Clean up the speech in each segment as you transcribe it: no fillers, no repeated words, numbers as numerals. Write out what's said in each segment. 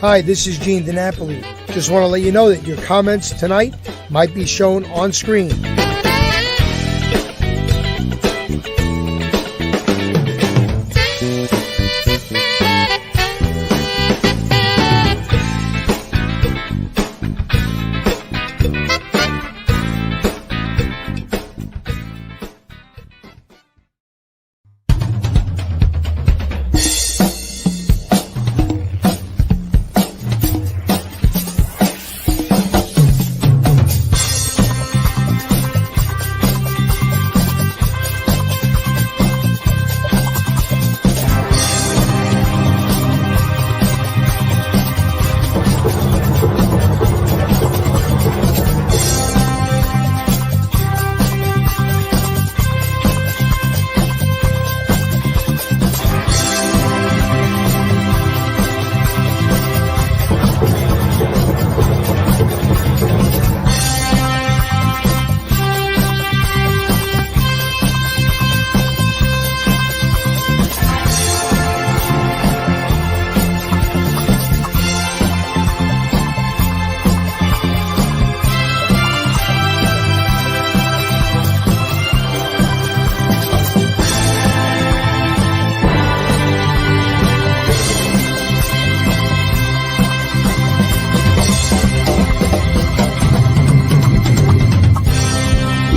Hi, this is Gene DiNapoli. Just want to let you know that your comments tonight might be shown on screen.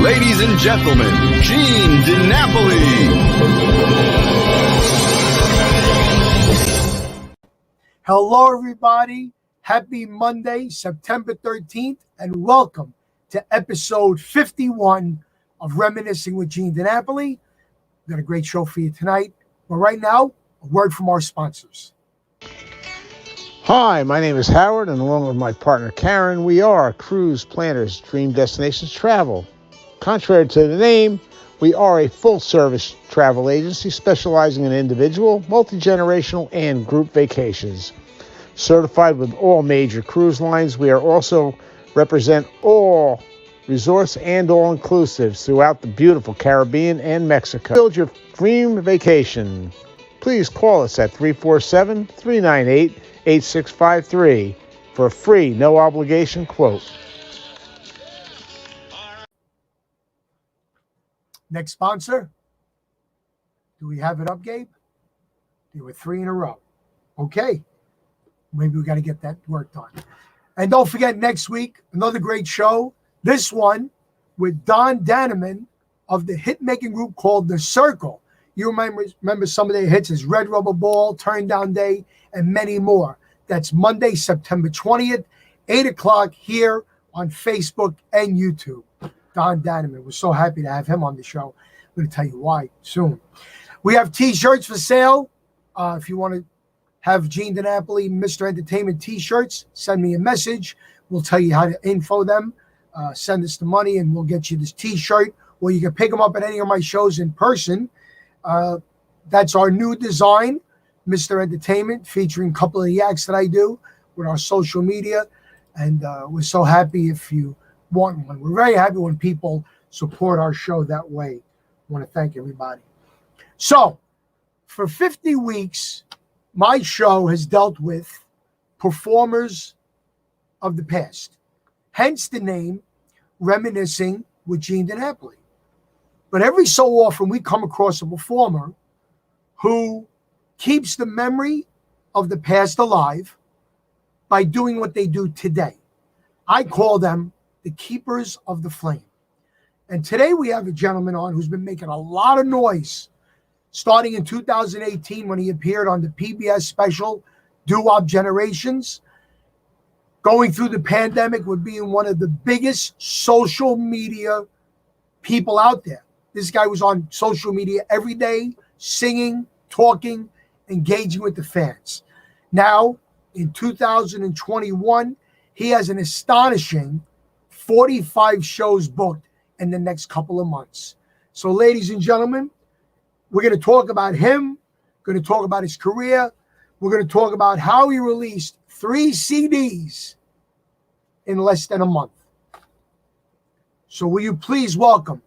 Ladies and gentlemen, Gene DiNapoli. Hello, everybody. Happy Monday, September 13th, and welcome to episode 51 of Reminiscing with Gene DiNapoli. We've got a great show for you tonight. But right now, a word from our sponsors. Hi, my name is Howard, and along with my partner Karen, we are Cruise Planners Dream Destinations Travel. Contrary to the name, we are a full-service travel agency specializing in individual, multi-generational, and group vacations. Certified with all major cruise lines, we are also represent all resorts and all-inclusives throughout the beautiful Caribbean and Mexico. Build your dream vacation. Please call us at 347-398-8653 for a free, no-obligation quote. Next sponsor. Do we have it up, Gabe? There were 3 in a row. Okay. Maybe we got to get that work done. And don't forget, next week, another great show. This one with Don Daneman of the hit-making group called The Circle. You remember some of their hits as Red Rubber Ball, Turn Down Day, and many more. That's Monday, September 20th, 8 o'clock here on Facebook and YouTube. Don Daneman. We're so happy to have him on the show. I'm going to tell you why soon. We have T-shirts for sale. If you want to have Gene DiNapoli, Mr. Entertainment T-shirts, send me a message. We'll tell you how to info them. Send us the money, and we'll get you this T-shirt. Or you can pick them up at any of my shows in person. That's our new design, Mr. Entertainment, featuring a couple of the acts that I do with our social media. And we're so happy if you want one. We're very happy when people support our show that way. I want to thank everybody. So, for 50 weeks, my show has dealt with performers of the past. Hence the name Reminiscing with Gene DiNapoli. But every so often, we come across a performer who keeps the memory of the past alive by doing what they do today. I call them the keepers of the flame. And today we have a gentleman on who's been making a lot of noise starting in 2018 when he appeared on the PBS special Doo-Wop Generations, going through the pandemic with being one of the biggest social media people out there. This guy was on social media every day, singing, talking, engaging with the fans. Now, in 2021, he has an astonishing 45 shows booked in the next couple of months. So, ladies and gentlemen, we're going to talk about him, we're going to talk about his career, we're going to talk about how he released 3 CDs in less than a month. So will you please welcome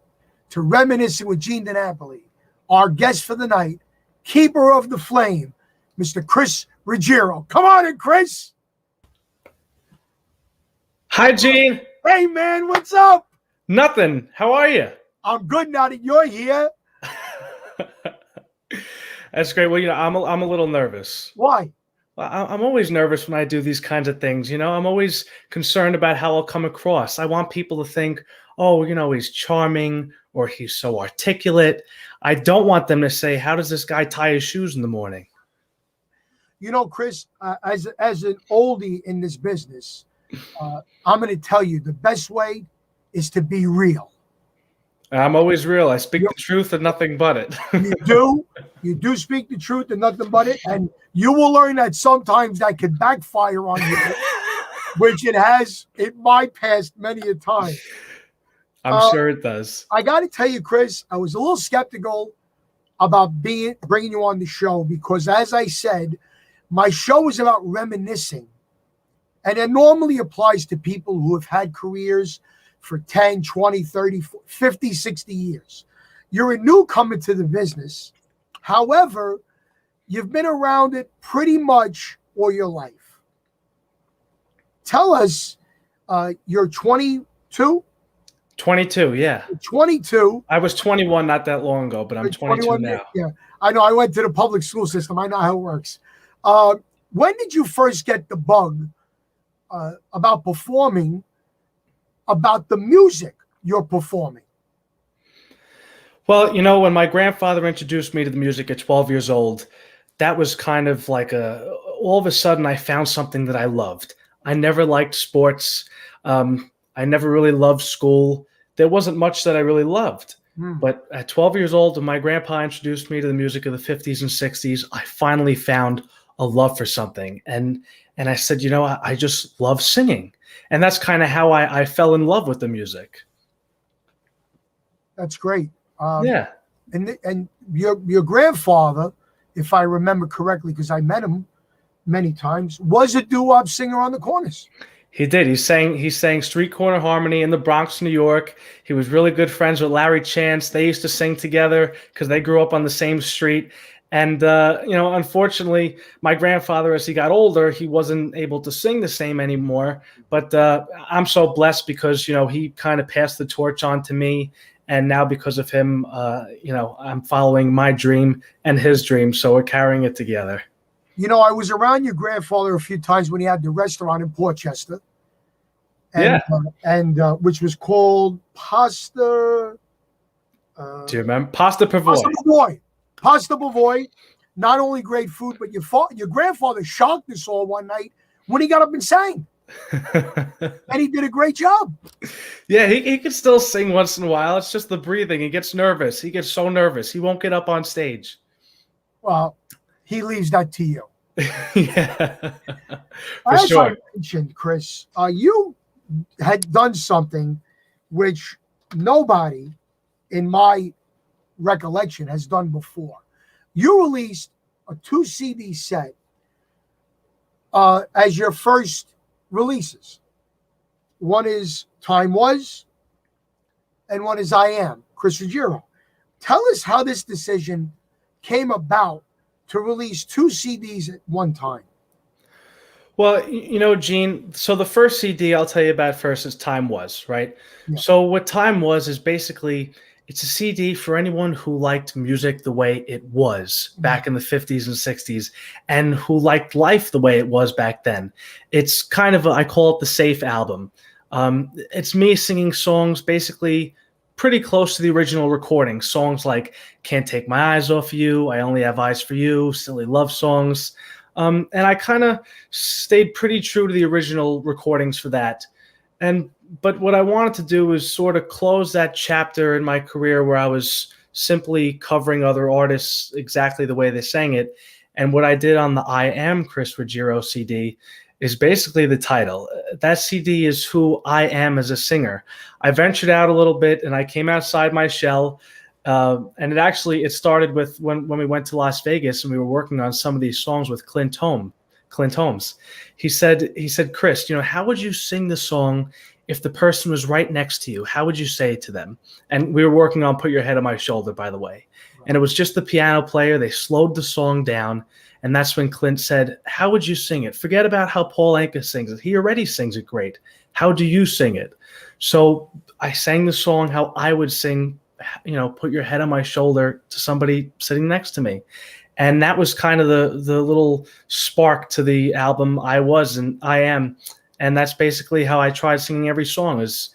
to Reminiscing with Gene DiNapoli, our guest for the night, keeper of the flame, Mr. Chris Ruggiero. Come on in, Chris. Hi, Gene. Hey, man, what's up? Nothing. How are you? I'm good now that you're here. That's great. Well, I'm a little nervous. Why? I'm always nervous when I do these kinds of things. I'm always concerned about how I'll come across. I want people to think, oh, he's charming or he's so articulate. I don't want them to say, how does this guy tie his shoes in the morning? Chris, as an oldie in this business, I'm going to tell you the best way is to be real. I'm always real. I speak the truth and nothing but it. You do speak the truth and nothing but it. And you will learn that sometimes that can backfire on you, which it has in my past many a time. I'm sure it does. I got to tell you, Chris, I was a little skeptical about bringing you on the show because, as I said, my show is about reminiscing. And it normally applies to people who have had careers for 10, 20, 30, 50, 60 years. You're a newcomer to the business. However, you've been around it pretty much all your life. Tell us, you're 22? 22, yeah. 22. I was 21 not that long ago, but I'm 22 now. Yeah, I know. I went to the public school system. I know how it works. When did you first get the bug about performing, about the music you're performing? Well, when my grandfather introduced me to the music at 12 years old, that was kind of like all of a sudden I found something that I loved. I never liked sports. I never really loved school. There wasn't much that I really loved. But at 12 years old, when my grandpa introduced me to the music of the 50s and 60s, I finally found a love for something. And I said, I just love singing. And that's kind of how I fell in love with the music. That's great. Yeah. And your grandfather, if I remember correctly, because I met him many times, was a doo-wop singer on the corners. He did. He sang Street Corner Harmony in the Bronx, New York. He was really good friends with Larry Chance. They used to sing together because they grew up on the same street. And, unfortunately, my grandfather, as he got older, he wasn't able to sing the same anymore. But I'm so blessed because, he kind of passed the torch on to me. And now because of him, I'm following my dream and his dream. So we're carrying it together. I was around your grandfather a few times when he had the restaurant in Portchester. And which was called Pasta. Do you remember? Pasta Pavoy. Pasta Pavoy. Not only great food, but your grandfather shocked us all one night when he got up and sang. And he did a great job. Yeah, he could still sing once in a while. It's just the breathing. He gets nervous. He gets so nervous. He won't get up on stage. Well, he leaves that to you. Yeah, as sure. I mentioned, Chris, you had done something which nobody in my recollection has done before. You released a 2 CD set as your first releases. One is Time Was, and one is I Am, Chris Ruggiero. Tell us how this decision came about to release 2 CDs at one time. Well, Gene, so the first CD I'll tell you about first is Time Was, right? Yeah. So what Time Was is basically, it's a CD for anyone who liked music the way it was back in the 50s and 60s and who liked life the way it was back then. It's kind of, I call it the safe album. It's me singing songs basically pretty close to the original recording. Songs like Can't Take My Eyes Off You, I Only Have Eyes for You, silly love songs. And I kind of stayed pretty true to the original recordings for that. But what I wanted to do was sort of close that chapter in my career where I was simply covering other artists exactly the way they sang it. And what I did on the I Am Chris Ruggiero CD is basically the title. That CD is who I am as a singer. I ventured out a little bit and I came outside my shell. And it started with when we went to Las Vegas and we were working on some of these songs with Clint Holmes. He said, Chris, how would you sing the song if the person was right next to you? How would you say it to them? And we were working on Put Your Head on My Shoulder, by the way. Right. And it was just the piano player. They slowed the song down. And that's when Clint said, how would you sing it? Forget about how Paul Anka sings it. He already sings it great. How do you sing it? So I sang the song how I would sing, put your head on my shoulder, to somebody sitting next to me. And that was kind of the little spark to the album I Was and I Am. And that's basically how I tried singing every song is,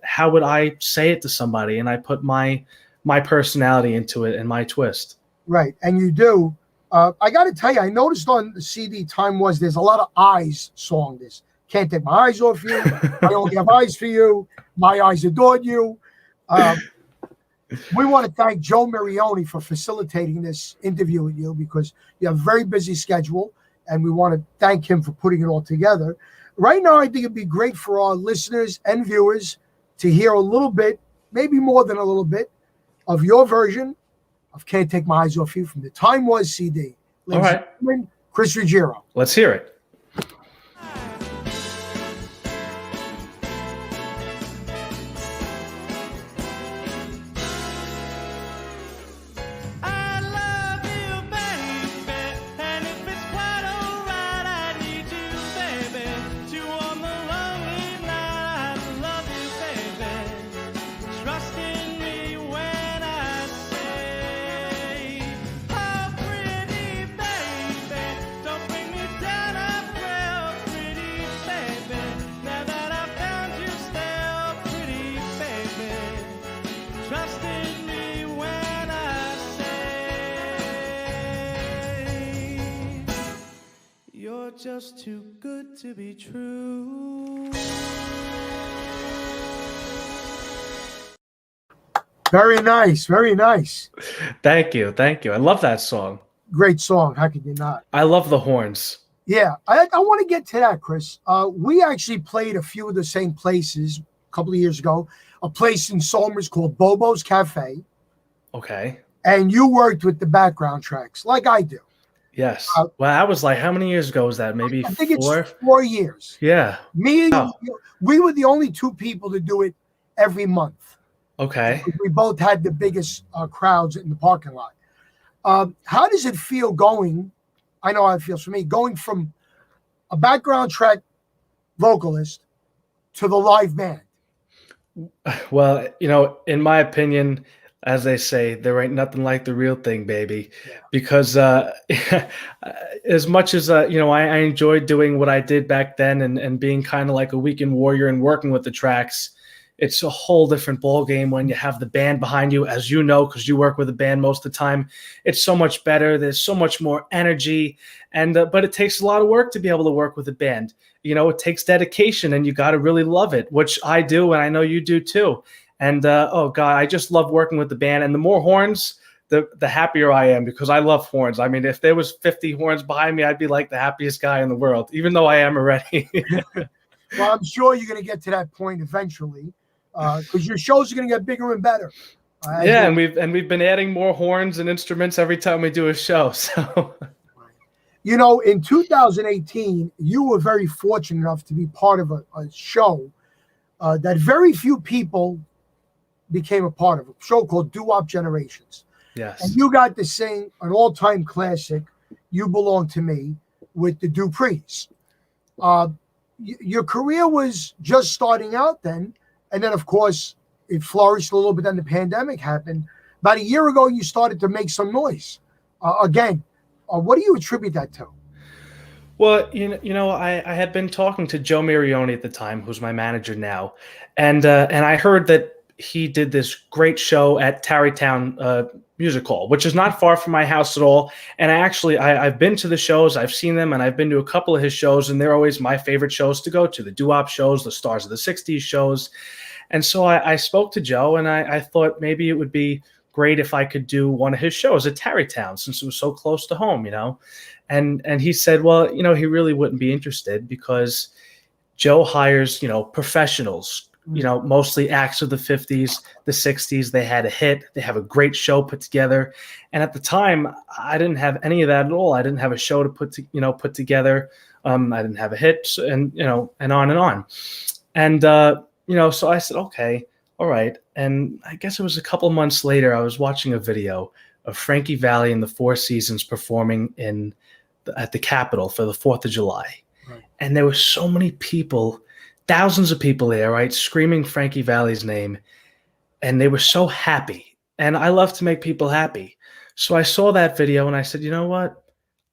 how would I say it to somebody? And I put my personality into it and my twist. Right. And you do. I got to tell you, I noticed on the CD Time Was, there's a lot of eyes song. This Can't Take My Eyes Off You. I Only Have Eyes for You. My Eyes Adored You. We want to thank Joe Marioni for facilitating this interview with you, because you have a very busy schedule, and we want to thank him for putting it all together. Right now, I think it'd be great for our listeners and viewers to hear a little bit, maybe more than a little bit, of your version of Can't Take My Eyes Off You from the Time Was CD. All right. Chris Ruggiero. Let's hear it. Just too good to be true. Very nice. Very nice. Thank you. I love that song. Great song. How could you not? I love the horns. Yeah. I want to get to that, Chris. We actually played a few of the same places a couple of years ago. A place in Somers called Bobo's Cafe. Okay. And you worked with the background tracks like I do. Yes. Well, I was like, how many years ago was that? Maybe I think 4? It's 4 years. Yeah. Me and you, we were the only two people to do it every month. Okay. We both had the biggest crowds in the parking lot. How does it feel going? I know how it feels for me, going from a background track vocalist to the live band. Well, in my opinion, as they say, there ain't nothing like the real thing, baby. Yeah. Because as much as, I enjoyed doing what I did back then and being kind of like a weekend warrior and working with the tracks, it's a whole different ballgame when you have the band behind you, as you know, because you work with a band most of the time. It's so much better. There's so much more energy. But it takes a lot of work to be able to work with a band. It takes dedication, and you got to really love it, which I do, and I know you do too. And, oh, God, I just love working with the band. And the more horns, the happier I am, because I love horns. I mean, if there was 50 horns behind me, I'd be like the happiest guy in the world, even though I am already. Well, I'm sure you're going to get to that point eventually, because your shows are going to get bigger and better. Yeah, and we've been adding more horns and instruments every time we do a show. So, in 2018, you were very fortunate enough to be part of a show that very few people became a part of, a show called Doo-Wop Generations. Yes. And you got to sing an all-time classic, You Belong to Me, with the Duprees. Your career was just starting out then, and then, of course, it flourished a little bit. Then the pandemic happened. About a year ago, you started to make some noise again. What do you attribute that to? Well, I had been talking to Joe Marioni at the time, who's my manager now, and I heard that he did this great show at Tarrytown Music Hall, which is not far from my house at all. And I've been to the shows, I've seen them, and I've been to a couple of his shows, and they're always my favorite shows to go to, the doo-wop shows, the Stars of the 60s shows. And so I spoke to Joe, and I thought maybe it would be great if I could do one of his shows at Tarrytown, since it was so close to home, And he said, well, he really wouldn't be interested, because Joe hires, professionals, mostly acts of the 50s, the 60s. They had a hit. They have a great show put together. And at the time, I didn't have any of that at all. I didn't have a show to put together. I didn't have a hit, and and on and on. And so I said, okay, all right. And I guess it was a couple months later, I was watching a video of Frankie Valli and the Four Seasons performing at the Capitol for the 4th of July. Right. And there were so many people thousands of people there, right, screaming Frankie Valli's name, and they were so happy. And I love to make people happy. So I saw that video and I said, you know what?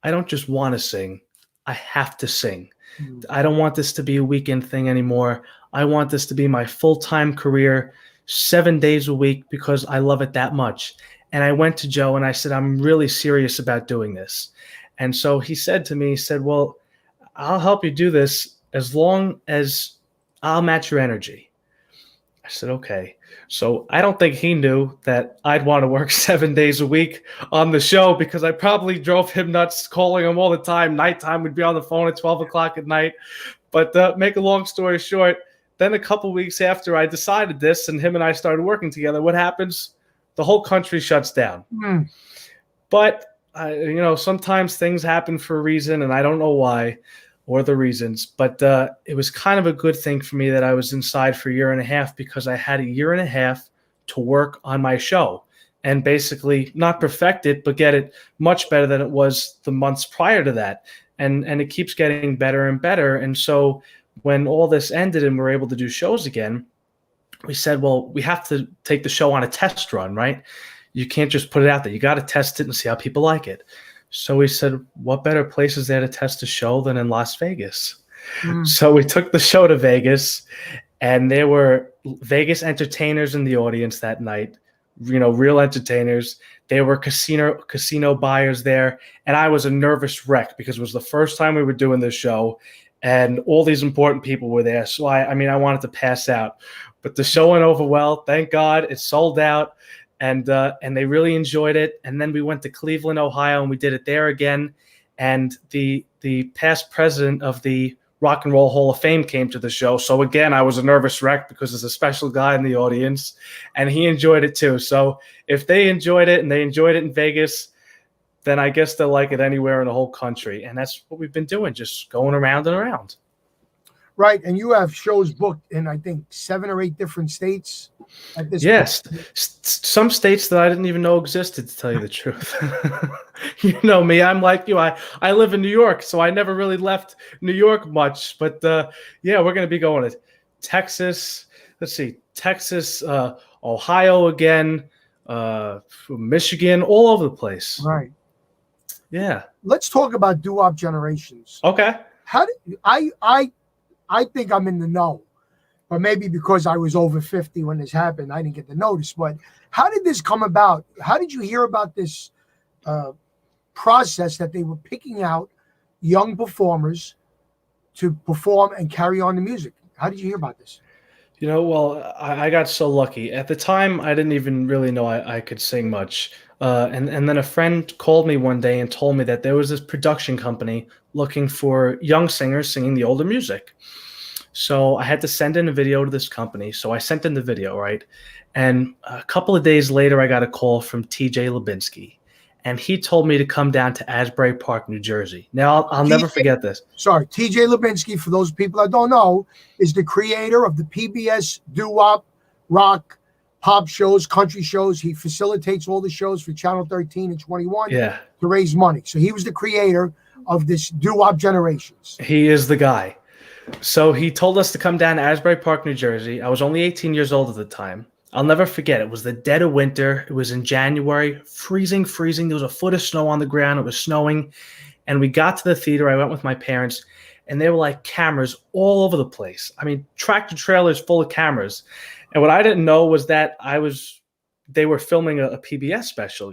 I don't just want to sing. I have to sing. I don't want this to be a weekend thing anymore. I want this to be my full-time career, 7 days a week, because I love it that much. And I went to Joe and I said, I'm really serious about doing this. And so he said to me, he said, well, I'll help you do this as long as I'll match your energy. I said, okay. So I don't think he knew that I'd want to work 7 days a week on the show, because I probably drove him nuts calling him all the time. Nighttime, we'd be on the phone at 12 o'clock at night. But make a long story short, then a couple weeks after I decided this and him and I started working together, what happens? The whole country shuts down. But, sometimes things happen for a reason, and I don't know why or the reasons. But it was kind of a good thing for me that I was inside for a year and a half, because I had a year and a half to work on my show and basically not perfect it, but get it much better than it was the months prior to that. And it keeps getting better and better. And so when all this ended and we're able to do shows again, we said, well, we have to take the show on a test run, right? You can't just put it out there. You got to test it and see how people like it. So we said, what better place is there to test a show than in Las Vegas? So we took the show to Vegas, and there were Vegas entertainers in the audience that night, real entertainers. There were casino buyers there, and I was a nervous wreck because it was the first time we were doing this show, and all these important people were there. So I wanted to pass out, but the show went over well. Thank God it sold out. And they really enjoyed it. And then we went to Cleveland, Ohio, and we did it there again. And the past president of the Rock and Roll Hall of Fame came to the show. So again, I was a nervous wreck because there's a special guy in the audience, and he enjoyed it too. So if they enjoyed it and they enjoyed it in Vegas, then I guess they'll like it anywhere in the whole country. And that's what we've been doing, just going around and around. Right, and you have shows booked in, I think, 7 or 8 different states at this Yes, point. Some states that I didn't even know existed, to tell you the truth. You know me, I'm like you. I live in New York, so I never really left New York much. But yeah, we're going to be going to Texas. Let's see, Texas, Ohio again, Michigan, all over the place. Right. Yeah. Let's talk about doo-wop generations. Okay. How did I think I'm in the know, but maybe because I was over 50 when this happened, I didn't get the notice. But how did this come about? How did you hear about this process that they were picking out young performers to perform and carry on the music? How did you hear about this? Well, I got so lucky. At the time, I didn't even really know I could sing much. And then a friend called me one day and told me that there was this production company looking for young singers singing the older music. So I had to send in a video to this company. So I sent in the video, right? And a couple of days later, I got a call from TJ Lubinsky. And he told me to come down to Asbury Park, New Jersey. Now, I'll never forget this. Sorry, TJ Lubinsky, for those people that don't know, is the creator of the PBS doo-wop, rock, pop shows, country shows. He facilitates all the shows for Channel 13 and 21 to raise money. So he was the creator of this doo-wop generations. He is the guy. So he told us to come down to Asbury Park, New Jersey. I was only 18 years old at the time. I'll never forget. It was the dead of winter. It was in January, freezing. There was a foot of snow on the ground. It was snowing. And we got to the theater. I went with my parents, and there were like cameras all over the place. I mean, tractor trailers full of cameras. And what I didn't know was that they were filming a PBS special,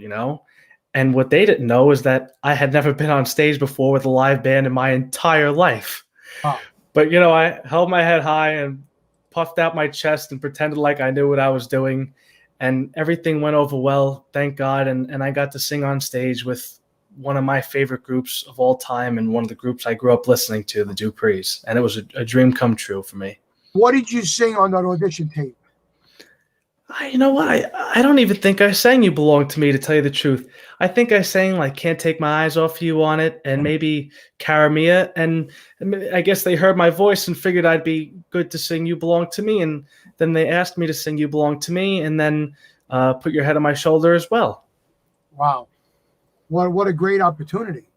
And what they didn't know is that I had never been on stage before with a live band in my entire life. Wow. But, I held my head high and puffed out my chest and pretended like I knew what I was doing. And everything went over well, thank God. And I got to sing on stage with one of my favorite groups of all time and one of the groups I grew up listening to, the Duprees. And it was a dream come true for me. What did you sing on that audition tape? You know what? I don't even think I sang You Belong to Me, to tell you the truth. I think I sang like Can't Take My Eyes Off You on it, and maybe Cara Mia. And I guess they heard my voice and figured I'd be good to sing You Belong to Me. And then they asked me to sing You Belong to Me and then Put Your Head on My Shoulder as well. Wow. What a great opportunity.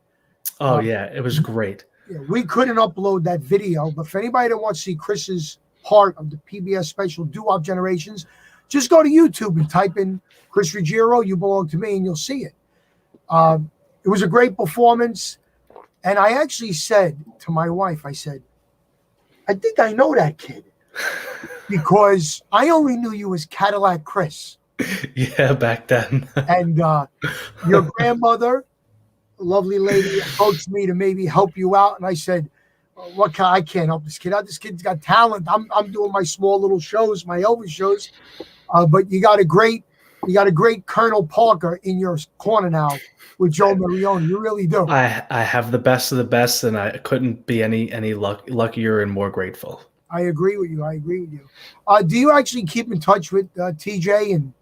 Oh, yeah. It was great. Yeah, we couldn't upload that video, but for anybody that wants to see Chris's part of the PBS special Doo-Wop Generations, just go to YouTube and type in Chris Ruggiero, You Belong to Me, and you'll see it. It was a great performance. And I actually said to my wife, I said, I think I know that kid because I only knew you as Cadillac Chris. Yeah, back then. And your grandmother, a lovely lady, approached me to maybe help you out. And I said, I can't help this kid out. This kid's got talent. I'm doing my small little shows, my Elvis shows. But you got a great Colonel Parker in your corner now with Joe Marione. You really do. I have the best of the best, and I couldn't be any luckier and more grateful. I agree with you. Do you actually keep in touch with TJ? And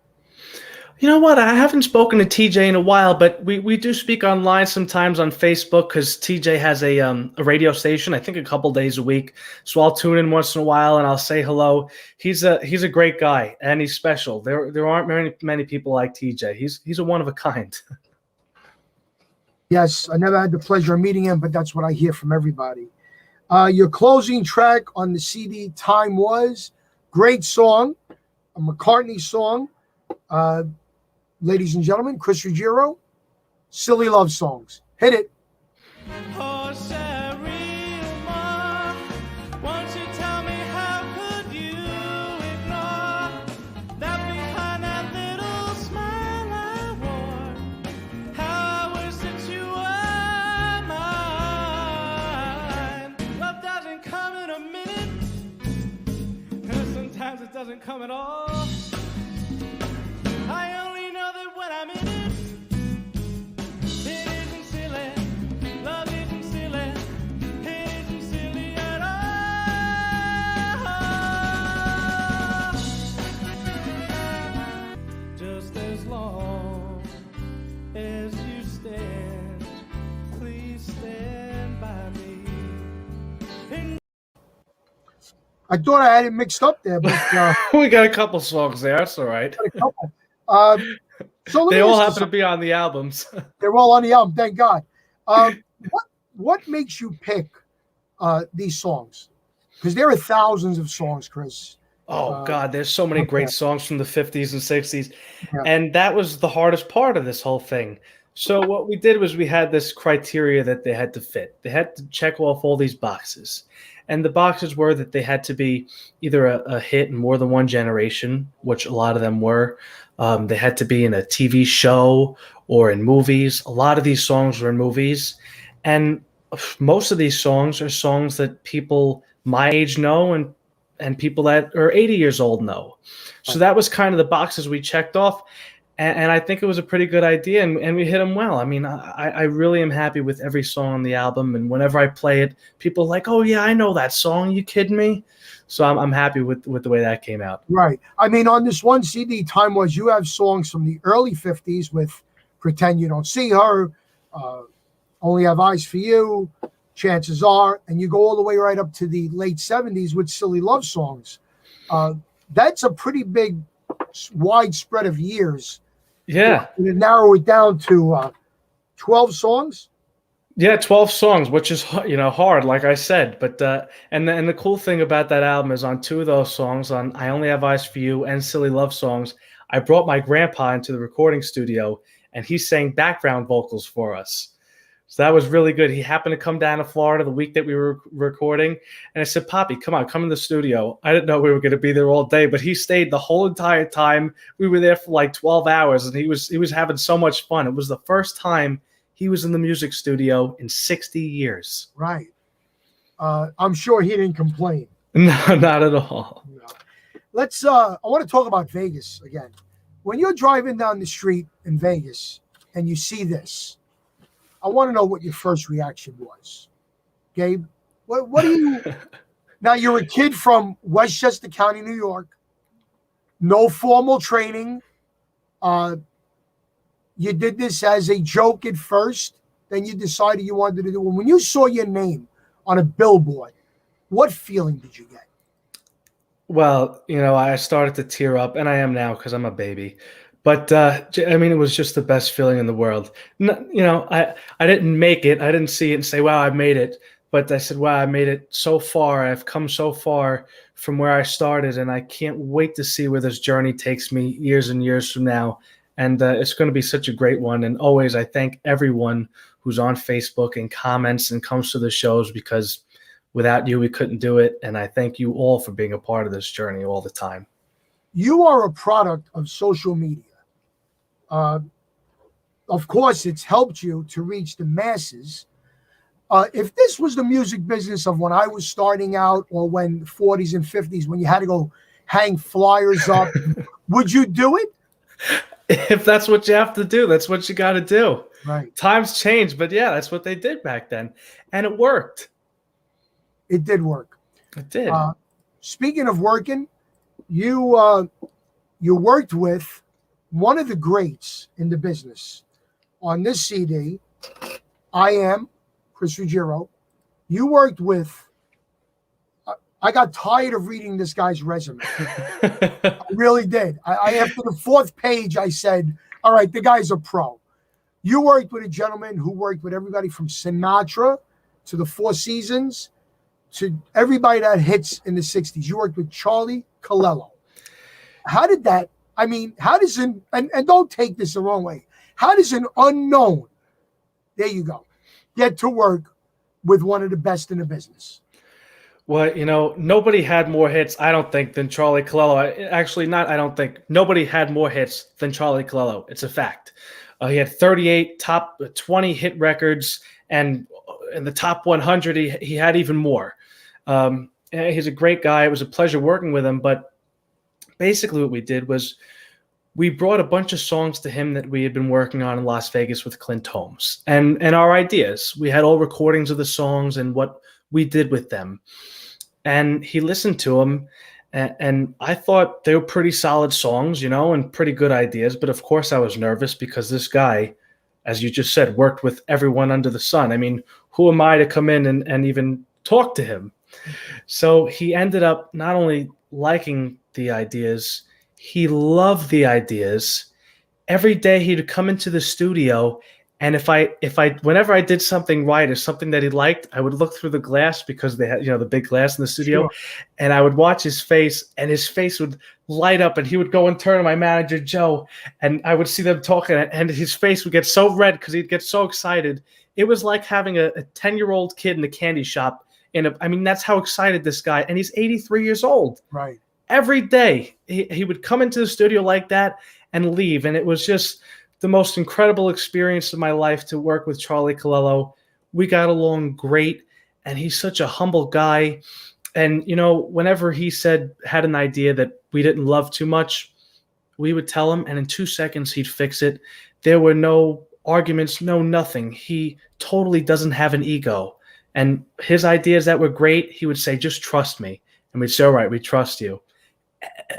you know what? I haven't spoken to TJ in a while, but we do speak online sometimes on Facebook because TJ has a radio station, I think a couple days a week. So I'll tune in once in a while and I'll say hello. He's a great guy and he's special. There aren't many people like TJ. He's a one of a kind. Yes, I never had the pleasure of meeting him, but that's what I hear from everybody. Your closing track on the CD, Time Was, great song, a McCartney song. Ladies and gentlemen, Chris Ruggiero, Silly Love Songs. Hit it. Oh, Sharima, won't you tell me how could you ignore that behind that little smile I wore? How I wish that you were mine. Love doesn't come in a minute, and sometimes it doesn't come at all. I only know that when I'm in it, it isn't silly. Love isn't silly. It isn't silly at all. Just as long as you stand, please stand by me. I thought I had it mixed up there, but We got a couple songs there. That's all right. a couple. So They all happen to be on the albums. They're all on the album, thank God. What makes you pick these songs? Because there are thousands of songs, Chris. Oh, God, there's so many great songs from the 50s and 60s. Yeah. And that was the hardest part of this whole thing. So what we did was we had this criteria that they had to fit. They had to check off all these boxes. And the boxes were that they had to be either a hit in more than one generation, which a lot of them were. They had to be in a TV show or in movies. A lot of these songs were in movies. And most of these songs are songs that people my age know and people that are 80 years old know. So that was kind of the boxes we checked off. And I think it was a pretty good idea, and we hit them well. I mean, I really am happy with every song on the album, and whenever I play it, people are like, oh, yeah, I know that song. You kidding me? So I'm happy with the way that came out. Right. I mean, on this one CD, Time Was, you have songs from the early 50s with Pretend You Don't See Her, Only Have Eyes for You, Chances Are, and you go all the way right up to the late 70s with Silly Love Songs. That's a pretty big, widespread of years. Yeah. To narrow it down to 12 songs. Yeah, 12 songs, which is hard, like I said. But and the cool thing about that album is on two of those songs, on I Only Have Eyes for You and Silly Love Songs, I brought my grandpa into the recording studio, and he sang background vocals for us. So that was really good. He happened to come down to Florida the week that we were recording. And I said, Poppy, come in the studio. I didn't know we were going to be there all day, but he stayed the whole entire time. We were there for like 12 hours, and he was having so much fun. It was the first time he was in the music studio in 60 years. Right. I'm sure he didn't complain. No, not at all. No. Let's, I want to talk about Vegas again. When you're driving down the street in Vegas and you see this, I want to know what your first reaction was. Gabe, what do you now? You're a kid from Westchester County, New York. No formal training. You did this as a joke at first. Then you decided you wanted to do it. When you saw your name on a billboard, what feeling did you get? Well, I started to tear up, and I am now because I'm a baby. But, I mean, it was just the best feeling in the world. I didn't make it. I didn't see it and say, wow, I made it. But I said, wow, I made it so far. I've come so far from where I started, and I can't wait to see where this journey takes me years and years from now. And it's going to be such a great one. And always, I thank everyone who's on Facebook and comments and comes to the shows, because without you, we couldn't do it. And I thank you all for being a part of this journey all the time. You are a product of social media. Of course, it's helped you to reach the masses. If this was the music business of when I was starting out, or when the 40s and 50s, when you had to go hang flyers up, would you do it? If that's what you have to do, that's what you got to do. Right. Times change, but yeah, that's what they did back then. And it worked. It did work. It did. Speaking of working, you worked with one of the greats in the business on this CD. I Am Chris Ruggiero. You worked with. I got tired of reading this guy's resume. I really did. I after the fourth page, I said, "All right, the guy's a pro." You worked with a gentleman who worked with everybody from Sinatra to the Four Seasons to everybody that hits in the 60s. You worked with Charlie Calello. How did that? I mean, how does and don't take this the wrong way. How does an unknown, there you go, get to work with one of the best in the business? Well, nobody had more hits, I don't think, than Charlie Calello. Actually, not I don't think. Nobody had more hits than Charlie Calello. It's a fact. He had 38 top 20 hit records, and in the top 100, he had even more. He's a great guy. It was a pleasure working with him. But basically what we did was we brought a bunch of songs to him that we had been working on in Las Vegas with Clint Holmes, and our ideas. We had all recordings of the songs and what we did with them. And he listened to them, and I thought they were pretty solid songs, and pretty good ideas. But of course I was nervous, because this guy, as you just said, worked with everyone under the sun. I mean, who am I to come in and even talk to him? So he ended up not only liking the ideas, he loved the ideas. Every day he'd come into the studio, and if I whenever I did something right or something that he liked, I would look through the glass, because they had, the big glass in the studio. Sure. And I would watch his face, and his face would light up, and he would go and turn to my manager, Joe, and I would see them talking, and his face would get so red because he'd get so excited. It was like having a 10-year-old kid in a candy shop. That's how excited this guy, and he's 83 years old. Right. Every day he would come into the studio like that and leave. And it was just the most incredible experience of my life to work with Charlie Calello. We got along great, and he's such a humble guy. And, whenever he had an idea that we didn't love too much, we would tell him, and in 2 seconds he'd fix it. There were no arguments, no nothing. He totally doesn't have an ego. And his ideas that were great, he would say, "Just trust me." And we'd say, "All right, we trust you."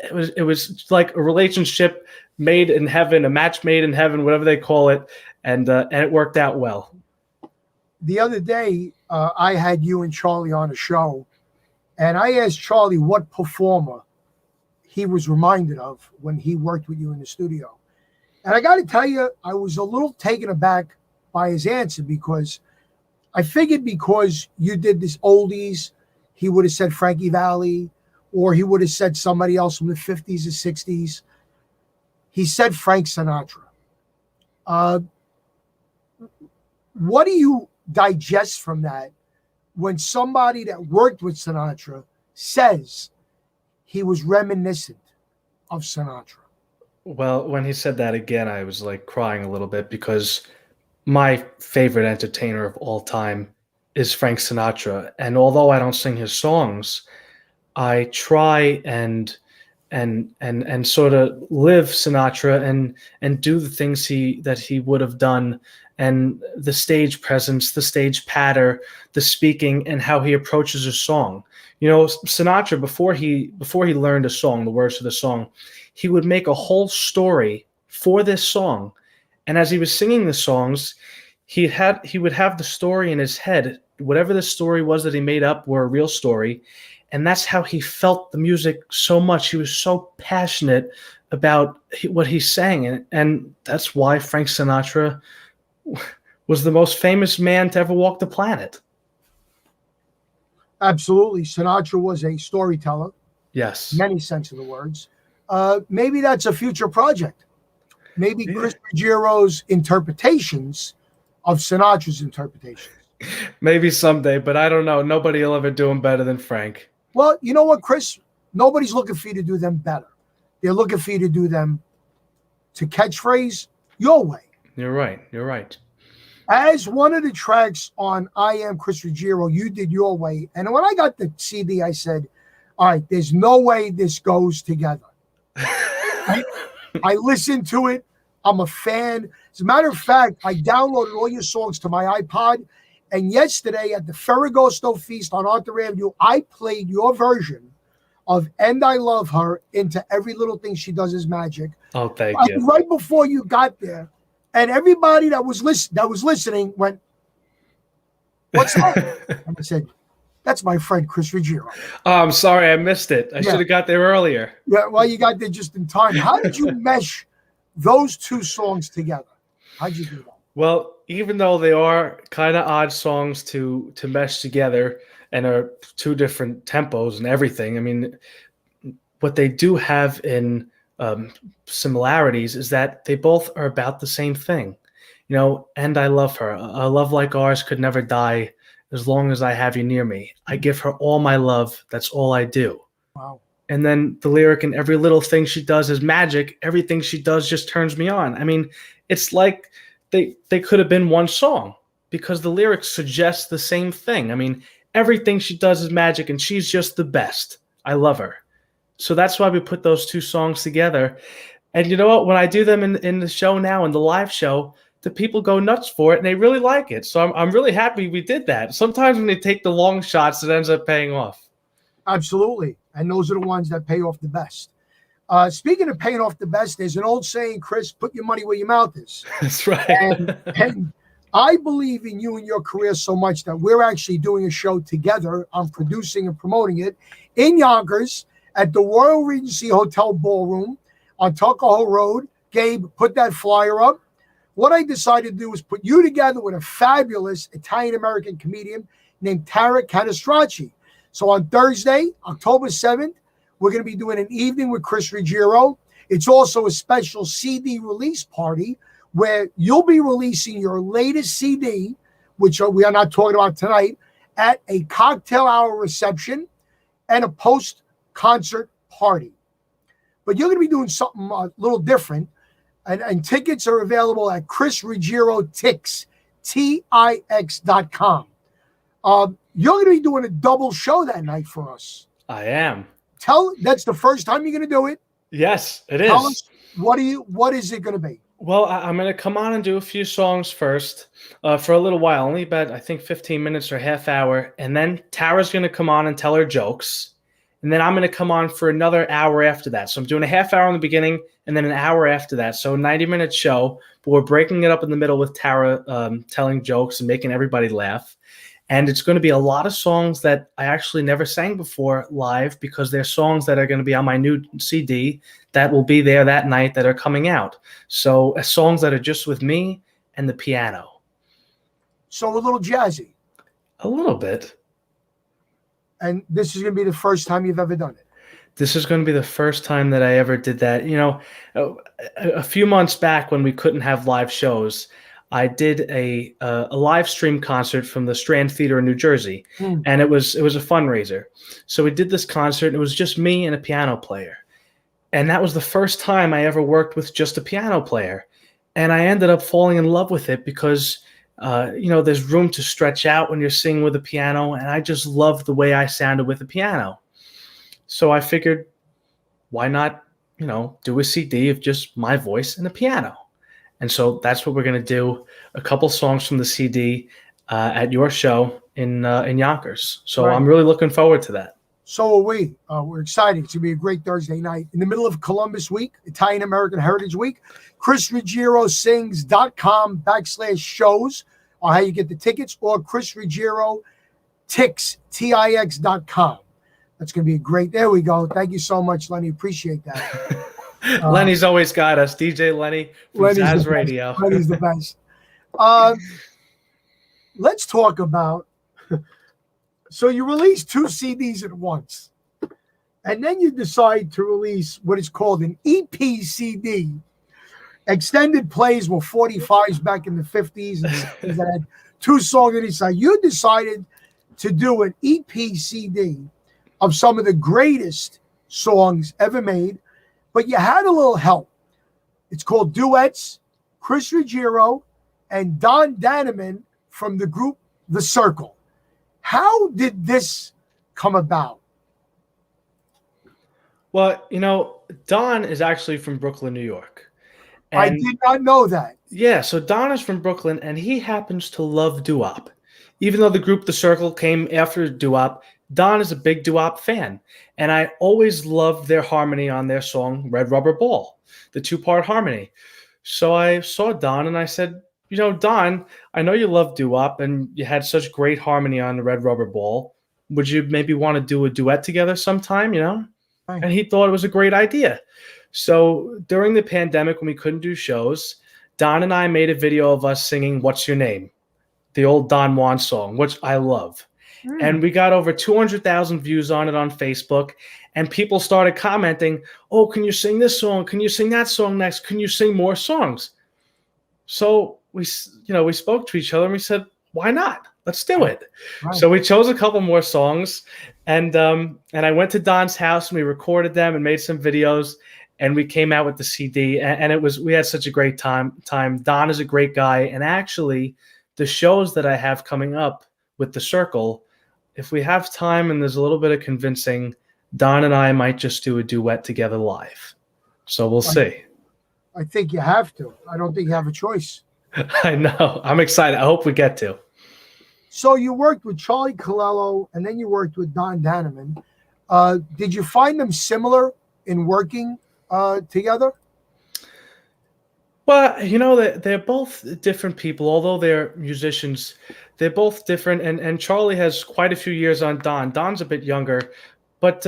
It was like a relationship made in heaven, a match made in heaven, whatever they call it, and it worked out well. The other day, I had you and Charlie on a show, and I asked Charlie what performer he was reminded of when he worked with you in the studio. And I got to tell you, I was a little taken aback by his answer, because I figured because you did this oldies, he would have said Frankie Valli, or he would have said somebody else from the 50s or 60s. He said Frank Sinatra. What do you digest from that when somebody that worked with Sinatra says he was reminiscent of Sinatra? Well, when he said that again, I was like crying a little bit, because my favorite entertainer of all time is Frank Sinatra. And although I don't sing his songs, I try and sort of live Sinatra and do the things that he would have done, and the stage presence, the stage patter, the speaking, and how he approaches a song. Sinatra, before he learned a song, the words to the song, he would make a whole story for this song. And as he was singing the songs, he would have the story in his head. Whatever the story was that he made up were a real story. And that's how he felt the music so much. He was so passionate about what he sang. And that's why Frank Sinatra was the most famous man to ever walk the planet. Absolutely. Sinatra was a storyteller, Yes. many sense of the words. Maybe that's a future project. Maybe Chris Ruggiero's interpretations of Sinatra's interpretations. Maybe someday, but I don't know. Nobody will ever do them better than Frank. Well, you know what, Chris? Nobody's looking for you to do them better. They're looking for you to do them to catchphrase your way. You're right. You're right. As one of the tracks on I Am Chris Ruggiero, you did your way. And when I got the CD, I said, all right, there's no way this goes together. I listened to it. I'm a fan. As a matter of fact, I downloaded all your songs to my iPod. And yesterday at the Ferragosto Feast on Arthur Avenue, I played your version of And I Love Her into Every Little Thing She Does Is Magic. Oh, thank you. Right before you got there. And everybody that was listening went, what's that? And I said, that's my friend Chris Ruggiero. Oh, I'm sorry. I missed it. I should have got there earlier. Yeah, well, you got there just in time. How did you mesh those two songs together? How'd you do that? Well, even though they are kind of odd songs to mesh together and are two different tempos and everything, I mean, what they do have in similarities is that they both are about the same thing. You know, And I Love Her. A love like ours could never die as long as I have you near me. I give her all my love. That's all I do. Wow. And then the lyric, and every little thing she does is magic. Everything she does just turns me on. I mean, it's like they could have been one song because the lyrics suggest the same thing. I mean, everything she does is magic and she's just the best. I love her. So that's why we put those two songs together. And you know what? When I do them in the show now, in the live show, the people go nuts for it and they really like it. So I'm really happy we did that. Sometimes when they take the long shots, it ends up paying off. Absolutely. And those are the ones that pay off the best. Speaking of paying off the best, there's an old saying, Chris, put your money where your mouth is. That's right. And I believe in you and your career so much that we're actually doing a show together. I'm producing and promoting it in Yonkers at the Royal Regency Hotel Ballroom on Tuckahoe Road. Gabe, put that flyer up. What I decided to do was put you together with a fabulous Italian-American comedian named Tara Catastracci. So on Thursday, October 7th, we're going to be doing an evening with Chris Ruggiero. It's also a special CD release party where you'll be releasing your latest CD, which we are not talking about tonight, at a cocktail hour reception and a post-concert party. But you're going to be doing something a little different. And tickets are available at Chris Ruggiero Tix, TIX.com. You're going to be doing a double show that night for us. I am. That's the first time you're going to do it. Yes, it is. Tell us, what is it going to be? Well, I'm going to come on and do a few songs first for a little while, only about, I think, 15 minutes or half hour. And then Tara's going to come on and tell her jokes. And then I'm going to come on for another hour after that. So I'm doing a half hour in the beginning and then an hour after that. So a 90-minute show, but we're breaking it up in the middle with Tara telling jokes and making everybody laugh. And it's going to be a lot of songs that I actually never sang before live because they're songs that are going to be on my new CD that will be there that night that are coming out. So songs that are just with me and the piano. So a little jazzy. A little bit. And this is going to be the first time you've ever done it. This is going to be the first time that I ever did that. You know, a few months back when we couldn't have live shows, I did a live stream concert from the Strand Theater in New Jersey, and it was a fundraiser. So we did this concert, and it was just me and a piano player. And that was the first time I ever worked with just a piano player. And I ended up falling in love with it because you know, there's room to stretch out when you're singing with a piano, and I just loved the way I sounded with a piano. So I figured, why not, you know, do a CD of just my voice and a piano? And so that's what we're going to do, a couple songs from the CD at your show in Yonkers. So Right. I'm really looking forward to that. So are we. We're excited. It's going to be a great Thursday night. In the middle of Columbus Week, Italian-American Heritage Week, ChrisRuggieroSings.com/shows or how you get the tickets, or Chris Ruggiero Tix, TIX.com. That's going to be a great. There we go. Thank you so much, Lenny. Appreciate that. Lenny's always got us. DJ Lenny from Lenny's Zaz the Radio. best. Lenny's the best. Let's talk about So you release 2 CDs at once. And then you decide to release what is called an EP CD. Extended plays were 45s back in the 50s and 60s that had 2 songs on each side. You decided to do an EP CD of some of the greatest songs ever made, but you had a little help. It's called Duets. Chris Ruggiero and Don Daneman from the group The Circle. How did this come about? Well, Don is actually from Brooklyn, New York. I did not know that. Yeah, so Don is from Brooklyn, and he happens to love doo-wop. Even though the group The Circle came after doo-wop, Don is a big doo-wop fan. And I always loved their harmony on their song, Red Rubber Ball, the 2-part harmony. So I saw Don, and I said, Don, I know you love doo-wop, and you had such great harmony on the Red Rubber Ball. Would you maybe want to do a duet together sometime, Right. And he thought it was a great idea. So during the pandemic, when we couldn't do shows, Don and I made a video of us singing What's Your Name? The old Don Juan song, which I love. And we got over 200,000 views on it on Facebook. And people started commenting, oh, can you sing this song? Can you sing that song next? Can you sing more songs? So we spoke to each other and we said, why not? Let's do it. Right. So we chose a couple more songs. And I went to Don's house and we recorded them and made some videos. And we came out with the CD, and we had such a great time. Don is a great guy, and actually, the shows that I have coming up with The Circle, if we have time and there's a little bit of convincing, Don and I might just do a duet together live. So we'll see. I think you have to. I don't think you have a choice. I know. I'm excited. I hope we get to. So you worked with Charlie Colello, and then you worked with Don Daneman. Did you find them similar in working together? Well, they're both different people. Although they're musicians, they're both different. And Charlie has quite a few years on Don. Don's a bit younger, but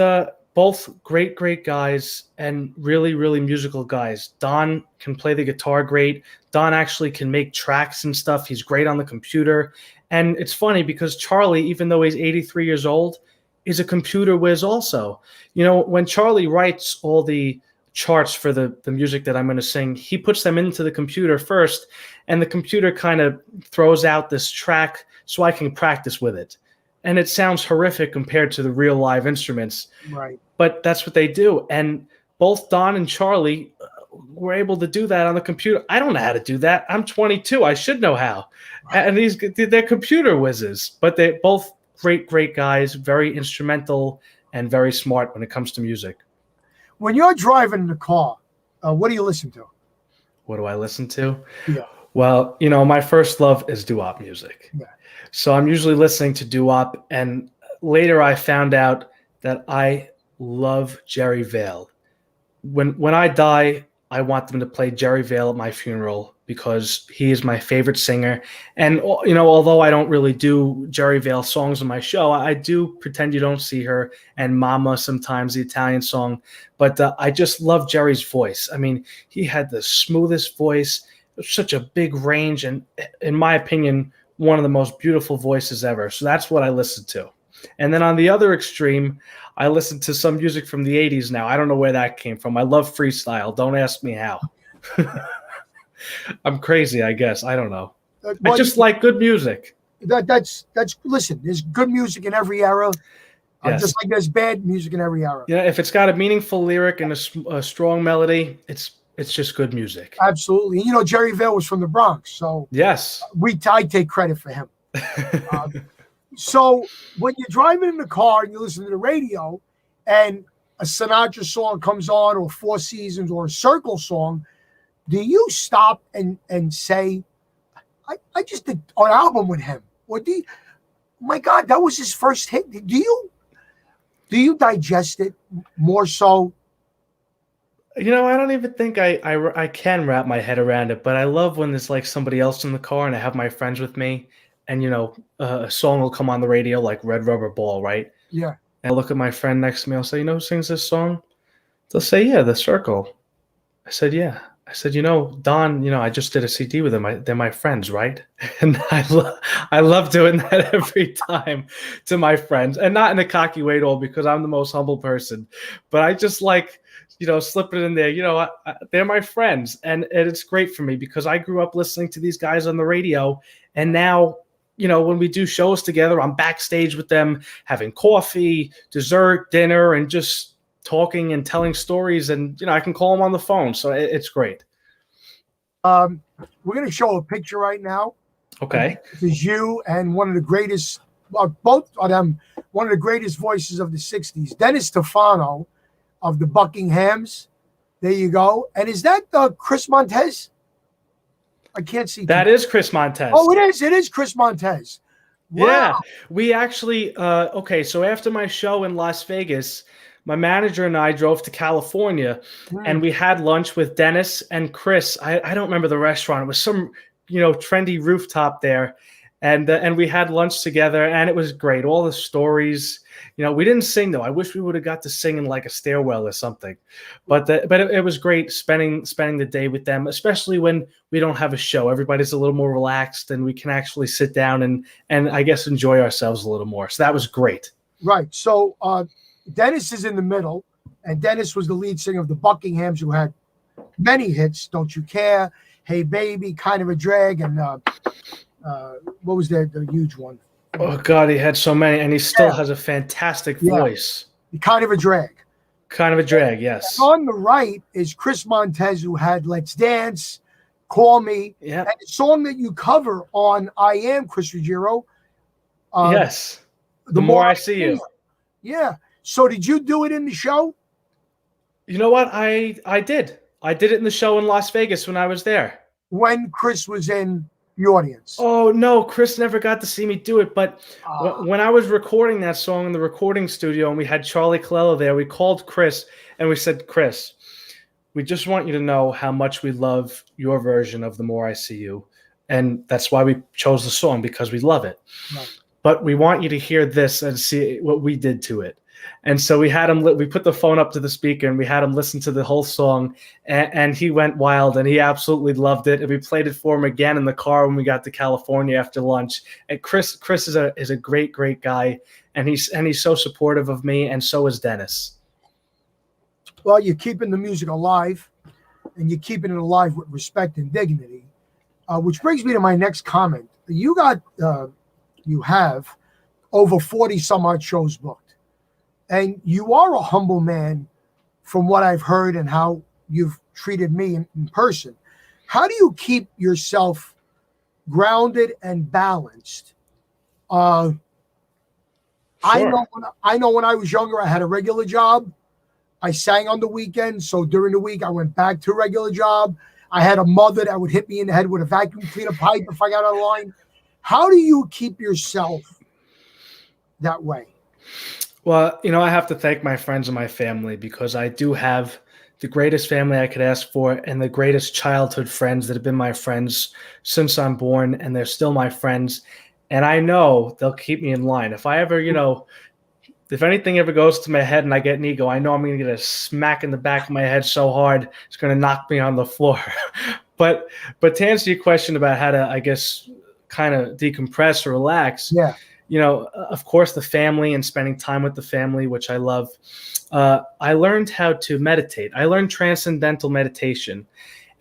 both great guys and really, really musical guys. Don can play the guitar great. Don actually can make tracks and stuff. He's great on the computer. And it's funny because Charlie, even though he's 83 years old, is a computer whiz also. When Charlie writes all the charts for the music that I'm going to sing, he puts them into the computer first, and the computer kind of throws out this track so I can practice with it. And it sounds horrific compared to the real live instruments. Right. But that's what they do. And both Don and Charlie were able to do that on the computer. I don't know how to do that. I'm 22. I should know how. And they're computer whizzes, but they're both great guys, very instrumental and very smart when it comes to music. When you're driving in the car, what do you listen to? What do I listen to? Yeah. Well, my first love is doo-wop music. Yeah. So I'm usually listening to doo-wop, and later I found out that I love Jerry Vale. When I die, I want them to play Jerry Vale at my funeral because he is my favorite singer. And, although I don't really do Jerry Vale songs on my show, I do Pretend You Don't See Her and Mama sometimes, the Italian song. But I just love Jerry's voice. I mean, he had the smoothest voice, such a big range, and in my opinion, one of the most beautiful voices ever. So that's what I listen to. And then on the other extreme, I listen to some music from the 80s now. I don't know where that came from. I love freestyle. Don't ask me how. I'm crazy, I guess. I don't know. I just like good music. That's listen, there's good music in every era. Yes. Just like there's bad music in every era. Yeah, if it's got a meaningful lyric and a strong melody, it's just good music. Absolutely. Jerry Vale was from the Bronx, so Yes. I take credit for him. So when you're driving in the car and you listen to the radio and a Sinatra song comes on, or Four Seasons, or a Circle song, do you stop and say, I just did an album with him? Or my God, that was his first hit. Do you digest it more so? I don't even think I can wrap my head around it, but I love when there's like somebody else in the car and I have my friends with me, and a song will come on the radio like Red Rubber Ball, right? Yeah. And I look at my friend next to me, I'll say, who sings this song? They'll say, yeah, The Circle. I said, yeah. I said, Don, I just did a CD with them. They're my friends, right? And I love doing that every time to my friends, and not in a cocky way at all, because I'm the most humble person. But I just like, slip it in there. They're my friends, and it's great for me because I grew up listening to these guys on the radio, and now, when we do shows together, I'm backstage with them, having coffee, dessert, dinner, and just talking and telling stories, and I can call them on the phone, so it's great. We're going to show a picture right now. Okay. This is you and one of the greatest, well, both of them, one of the greatest voices of the 60s, Dennis Stefano of the Buckinghams. There you go. And is that Chris Montez? I can't see. That is Chris Montez. Oh, it is. It is Chris Montez. Wow. Yeah. We actually, okay, so after my show in Las Vegas, my manager and I drove to California, and we had lunch with Dennis and Chris. I don't remember the restaurant. It was some, trendy rooftop there. And we had lunch together, and it was great. All the stories, we didn't sing though. I wish we would have got to sing in like a stairwell or something, but it was great spending the day with them, especially when we don't have a show. Everybody's a little more relaxed, and we can actually sit down and I guess enjoy ourselves a little more. So that was great. Right. So Dennis is in the middle, and Dennis was the lead singer of the Buckinghams, who had many hits. Don't You Care, Hey Baby, Kind of a Drag, and what was the huge one? Oh God, he had so many, and he still has a fantastic voice. Kind of a Drag. Kind of a Drag, yes. And on the right is Chris Montez, who had Let's Dance, Call Me, and a song that you cover on I Am, Chris Ruggiero. Yes. The More I See You. Yeah. So did you do it in the show? You know what? I did. I did it in the show in Las Vegas when I was there. When Chris was in the audience. Oh, no. Chris never got to see me do it. But when I was recording that song in the recording studio and we had Charlie Colello there, we called Chris and we said, Chris, we just want you to know how much we love your version of The More I See You. And that's why we chose the song, because we love it. Right. But we want you to hear this and see what we did to it. And so we had him, we put the phone up to the speaker and we had him listen to the whole song, and he went wild and he absolutely loved it. And we played it for him again in the car when we got to California after lunch. And Chris is a great, great guy. And he's so supportive of me, and so is Dennis. Well, you're keeping the music alive, and you're keeping it alive with respect and dignity, which brings me to my next comment. You have over 40 some odd shows booked. And you are a humble man from what I've heard and how you've treated me in person. How do you keep yourself grounded and balanced? Sure. I know when I was younger, I had a regular job. I sang on the weekends. So during the week, I went back to a regular job. I had a mother that would hit me in the head with a vacuum cleaner pipe if I got out of line. How do you keep yourself that way? Well, I have to thank my friends and my family, because I do have the greatest family I could ask for and the greatest childhood friends that have been my friends since I'm born, and they're still my friends. And I know they'll keep me in line. If I ever, if anything ever goes to my head and I get an ego, I know I'm going to get a smack in the back of my head so hard it's going to knock me on the floor. But to answer your question about how to, I guess, kind of decompress or relax, of course, the family and spending time with the family, which I love. I learned how to meditate. I learned transcendental meditation.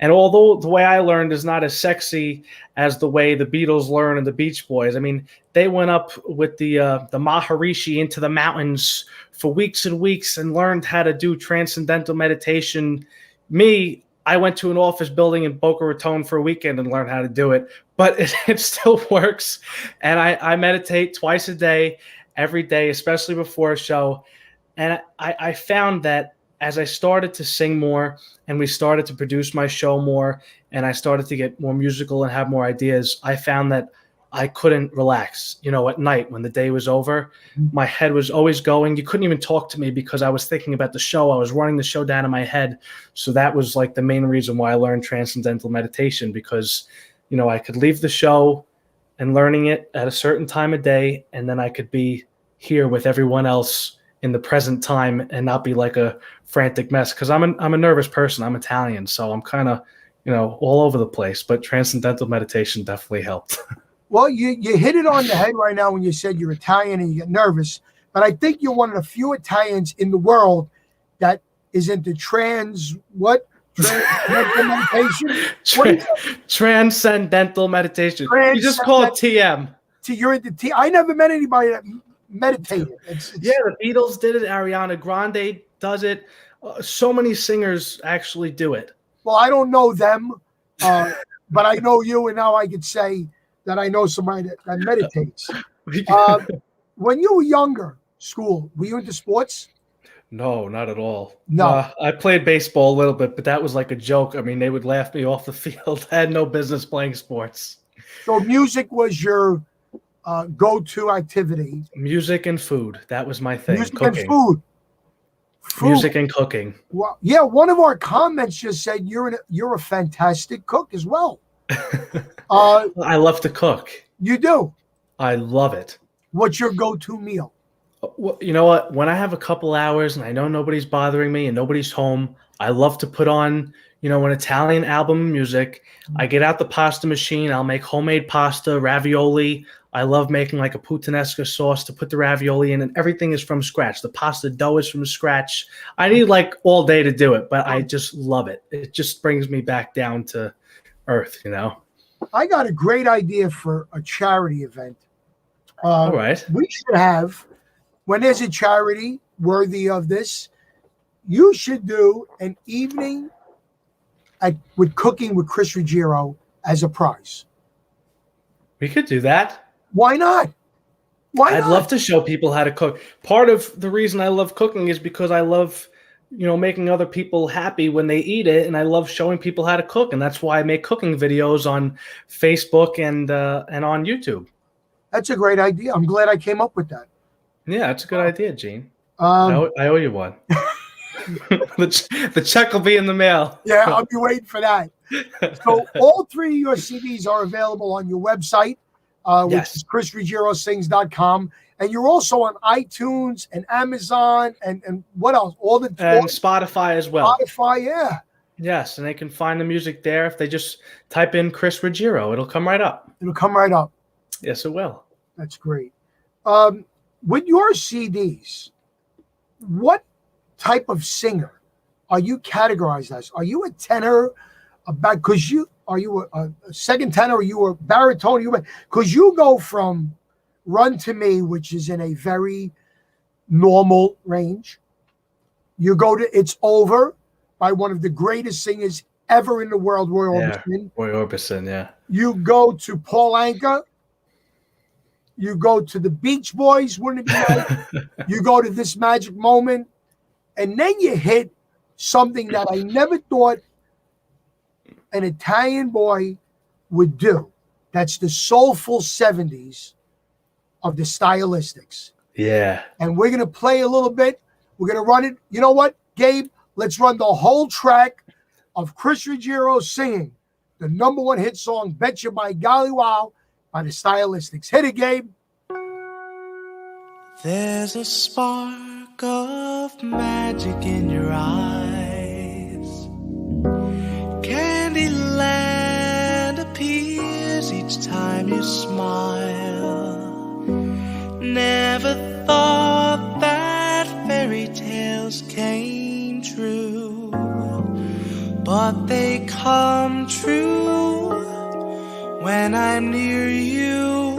And although the way I learned is not as sexy as the way the Beatles learned and the Beach Boys, I mean, they went up with the Maharishi into the mountains for weeks and weeks and learned how to do transcendental meditation. Me, I went to an office building in Boca Raton for a weekend and learned how to do it, but it still works. And I meditate twice a day, every day, especially before a show. And I found that as I started to sing more and we started to produce my show more and I started to get more musical and have more ideas, I found that I couldn't relax. At night when the day was over, my head was always going. You couldn't even talk to me because I was thinking about the show. I was running the show down in my head. So that was like the main reason why I learned transcendental meditation, because, I could leave the show and learning it at a certain time of day, and then I could be here with everyone else in the present time and not be like a frantic mess. Because I'm a nervous person. I'm Italian, so I'm kind of, all over the place. But transcendental meditation definitely helped. Well, you hit it on the head right now when you said you're Italian and you get nervous. But I think you're one of the few Italians in the world that is into transcendental meditation. Transcendental meditation. You just call it TM. You're into T. I never met anybody that meditated. Yeah, the Beatles did it. Ariana Grande does it. So many singers actually do it. Well, I don't know them, but I know you, and now I could say that I know somebody that meditates. When you were younger, school, were you into sports? No, not at all. No. I played baseball a little bit, but that was like a joke. I mean, they would laugh me off the field. I had no business playing sports. So music was your go-to activity. Music and food. That was my thing. Music Cooking. and food. Music and cooking. Well, yeah, one of our comments just said you're a fantastic cook as well. I love to cook. You do? I love it. What's your go-to meal? Well, you know what? When I have a couple hours and I know nobody's bothering me and nobody's home, I love to put on, an Italian album of music. I get out the pasta machine. I'll make homemade pasta, ravioli. I love making like a puttanesca sauce to put the ravioli in, and everything is from scratch. The pasta dough is from scratch. I need like all day to do it, but I just love it. It just brings me back down to earth, I got a great idea for a charity event. All right. We should have, when there's a charity worthy of this, you should do an evening with cooking with Chris Ruggiero as a prize. We could do that. Why not? I'd love to show people how to cook. Part of the reason I love cooking is because I love, making other people happy when they eat it, and I love showing people how to cook, and that's why I make cooking videos on Facebook and on YouTube. That's a great idea. I'm glad I came up with that. Yeah, that's a good idea, Gene. I owe you one. The check will be in the mail. Yeah, I'll be waiting for that. So all 3 of your CDs are available on your website, which is chrisruggerosings.com. And you're also on iTunes and Amazon and what else? And Spotify as well. Spotify, yeah. Yes, and they can find the music there if they just type in Chris Ruggiero. It'll come right up. It'll come right up. Yes, it will. That's great. With your CDs, what type of singer are you categorized as? Are you a tenor? Are you a second tenor? Are you a baritone? Because you go from Run to Me, which is in a very normal range. You go to It's Over by one of the greatest singers ever in the world, Roy Orbison. Roy Orbison, yeah. You go to Paul Anka. You go to the Beach Boys, wouldn't it be like? You go to This Magic Moment. And then you hit something that I never thought an Italian boy would do. That's the soulful 70s of the Stylistics. Yeah. And we're going to play a little bit. We're going to run it. You know what, Gabe? Let's run the whole track of Chris Ruggiero singing the #1 hit song, Betcha by Golly Wow, by the Stylistics. Hit it, Gabe. There's a spark of magic in your eyes. Candyland appears each time you smile. Never thought that fairy tales came true, but they come true when I'm near you.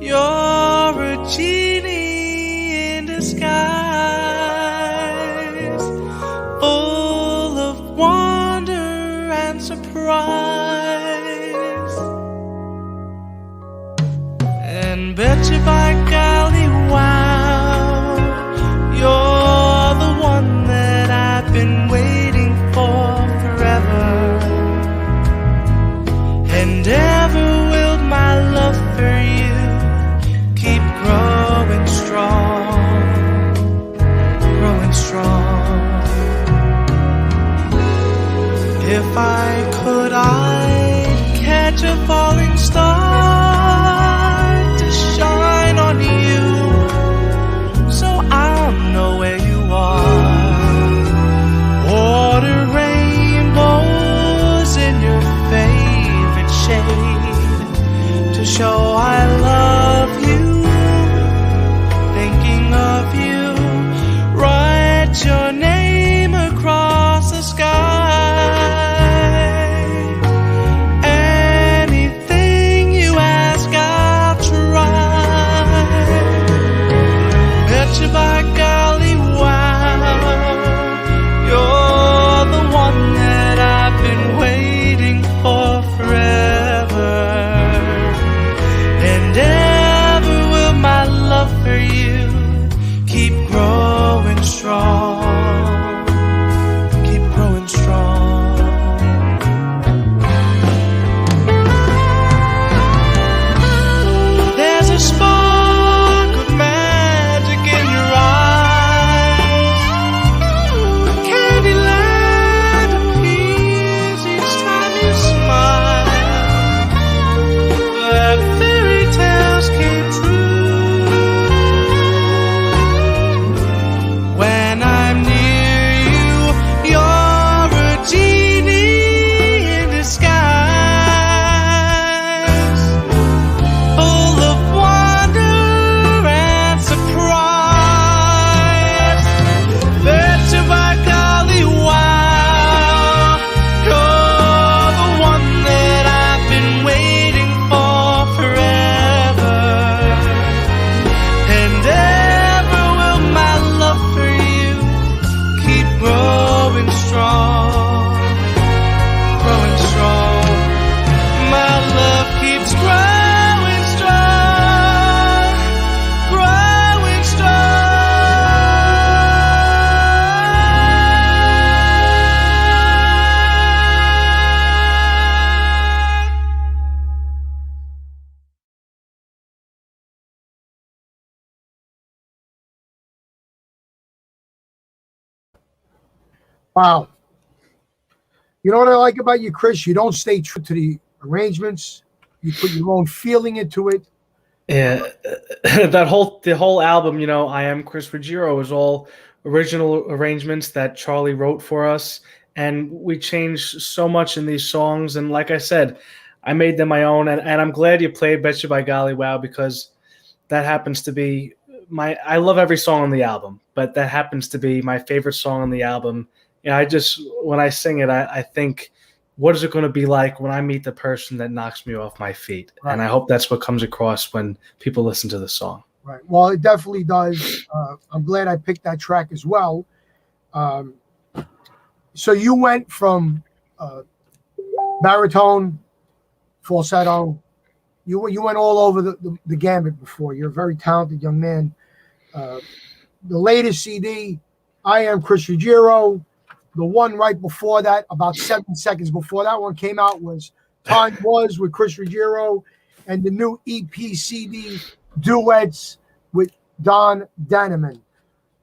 You're a genie in disguise, full of wonder and surprise. And betcha by golly wow, you're the one that I've been waiting for forever. And ever will my love for you keep growing strong, growing strong. If I could, I'd catch a falling star to shine on show I love you, thinking of you. Write your name across the sky. Anything you ask, I'll try. Bet you by golly, wow, you're the one that I've been waiting for forever. And ever will my love for you keep growing strong, keep growing strong. There's a spark of magic in your eyes. Candyland appears each time you smile. That fairy tales came true. When I'm near you, you're a genie in disguise, full of wonder and surprise. Bet you by golly, wow, you're the one that I've been waiting for forever. And ever will my love for you keep growing strong, growing strong. My love keeps growing strong, growing strong. Wow. You know what I like about you, Chris? You don't stay true to the arrangements. You put your own feeling into it. Yeah, the whole album, you know, I Am Chris Ruggiero, is all original arrangements that Charlie wrote for us, and we changed so much in these songs. And like I said, I made them my own, and I'm glad you played "Betcha by Golly Wow" because that happens to be I love every song on the album, but that happens to be my favorite song on the album. I just, when I sing it, I think, what is it going to be like when I meet the person that knocks me off my feet? Right. And I hope that's what comes across when people listen to the song. Right. Well, it definitely does. I'm glad I picked that track as well. So you went from baritone, falsetto. You went all over the gambit before. You're a very talented young man. The latest CD, I Am Chris Ruggiero. The one right before that, about 7 seconds before that one came out, was Time Was with Chris Ruggiero, and the new EP CD, Duets with Don Daneman.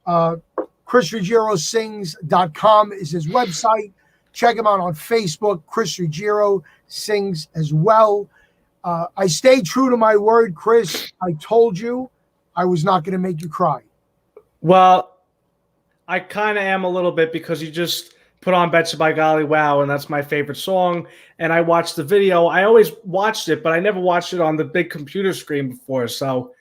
ChrisRuggieroSings.com is his website. Check him out on Facebook. Chris Ruggiero sings as well. I stayed true to my word, Chris. I told you I was not going to make you cry. Well, I kind of am a little bit, because you just put on "Betcha by Golly Wow," and that's my favorite song. And I watched the video. I always watched it, but I never watched it on the big computer screen before. So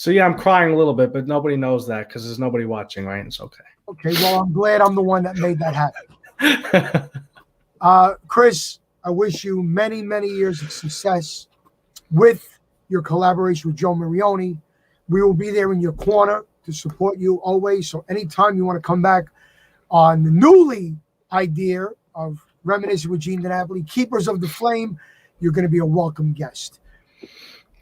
yeah, I'm crying a little bit, but nobody knows that because there's nobody watching, right? It's okay. Okay, well, I'm glad I'm the one that made that happen. Chris, I wish you many, many years of success with your collaboration with Joe Marioni. We will be there in your corner to support you always. So anytime you want to come back on the newly idea of Reminiscing with Gene DiNapoli, Keepers of the Flame, you're going to be a welcome guest.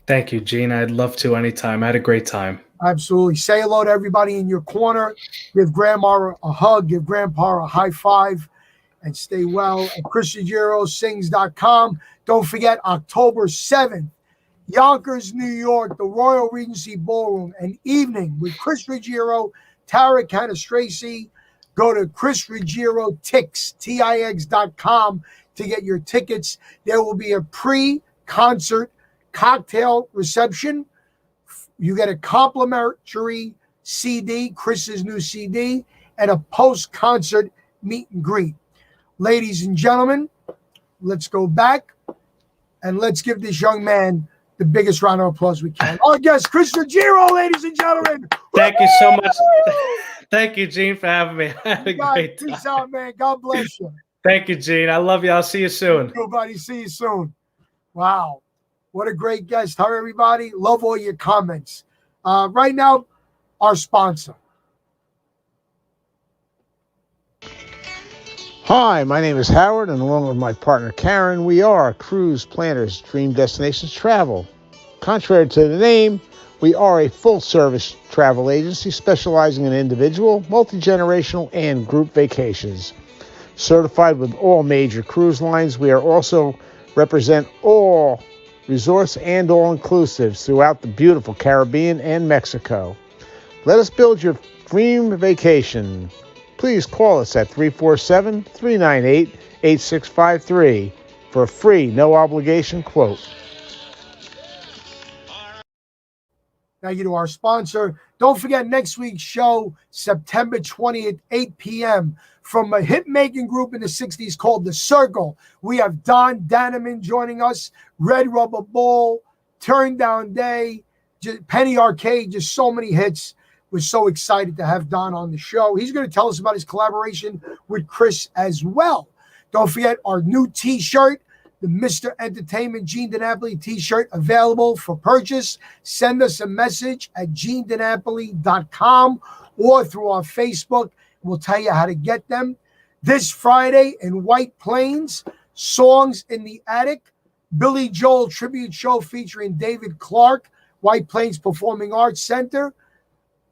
Thank you, Gene. I'd love to anytime. I had a great time. Absolutely. Say hello to everybody in your corner. Give Grandma a hug. Give Grandpa a high five. And stay well at ChrisRuggieroSings.com. Don't forget, October 7th, Yonkers, New York, the Royal Regency Ballroom, an evening with Chris Ruggiero, Tara Canastraci. Go to ChrisRuggieroTix.com to get your tickets. There will be a pre-concert cocktail reception. You get a complimentary CD, Chris's new CD, and a post-concert meet and greet. Ladies and gentlemen, let's go back and let's give this young man the biggest round of applause we can. Our guest, Chris Ruggiero, ladies and gentlemen. Thank you so much. Thank you, Gene, for having me. I had a great time. Peace out, man. God bless you. Thank you, Gene. I love you. I'll see you soon. Everybody, see you soon. Wow. What a great guest. Hi, everybody. Love all your comments. Right now, our sponsor. Hi, my name is Howard, and along with my partner Karen, we are Cruise Planners Dream Destinations Travel. Contrary to the name, we are a full-service travel agency specializing in individual, multi-generational, and group vacations. Certified with all major cruise lines, we are also represent all resorts and all-inclusives throughout the beautiful Caribbean and Mexico. Let us build your dream vacation. Please call us at 347-398-8653 for a free, no-obligation quote. Thank you to our sponsor. Don't forget next week's show, September 20th, 8 p.m. from a hit-making group in the 60s called The Circle. We have Don Daneman joining us, Red Rubber Ball, Turn Down Day, Penny Arcade, just so many hits. We're so excited to have Don on the show. He's going to tell us about his collaboration with Chris as well. Don't forget our new T-shirt, the Mr. Entertainment Gene DiNapoli T-shirt, available for purchase. Send us a message at genedinapoli.com or through our Facebook. We'll tell you how to get them. This Friday in White Plains, Songs in the Attic, Billy Joel tribute show featuring David Clark, White Plains Performing Arts Center.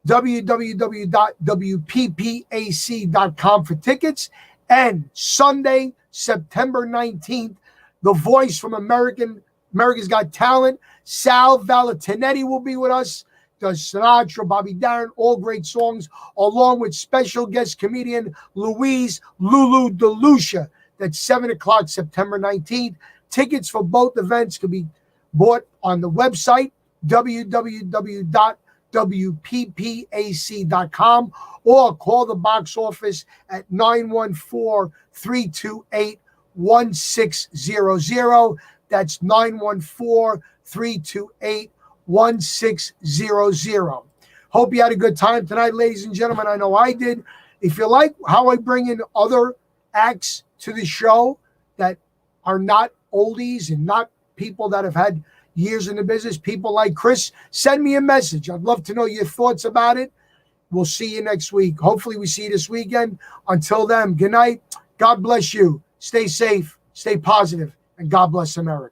www.wppac.com for tickets. And Sunday, September 19th, the voice from America's Got Talent, Sal Valentinetti will be with us. Does Sinatra, Bobby Darin, all great songs, along with special guest comedian Louise Lulu DeLucia. That's 7 o'clock, September 19th. Tickets for both events can be bought on the website, www.wppac.com, or call the box office at 914-328-1600. That's 914-328-1600. Hope you had a good time tonight, ladies and gentlemen. I know I did. If you like how I bring in other acts to the show that are not oldies and not people that have had years in the business, people like Chris, send me a message. I'd love to know your thoughts about it. We'll see you next week. Hopefully we see you this weekend. Until then, good night. God bless you. Stay safe, stay positive, and God bless America.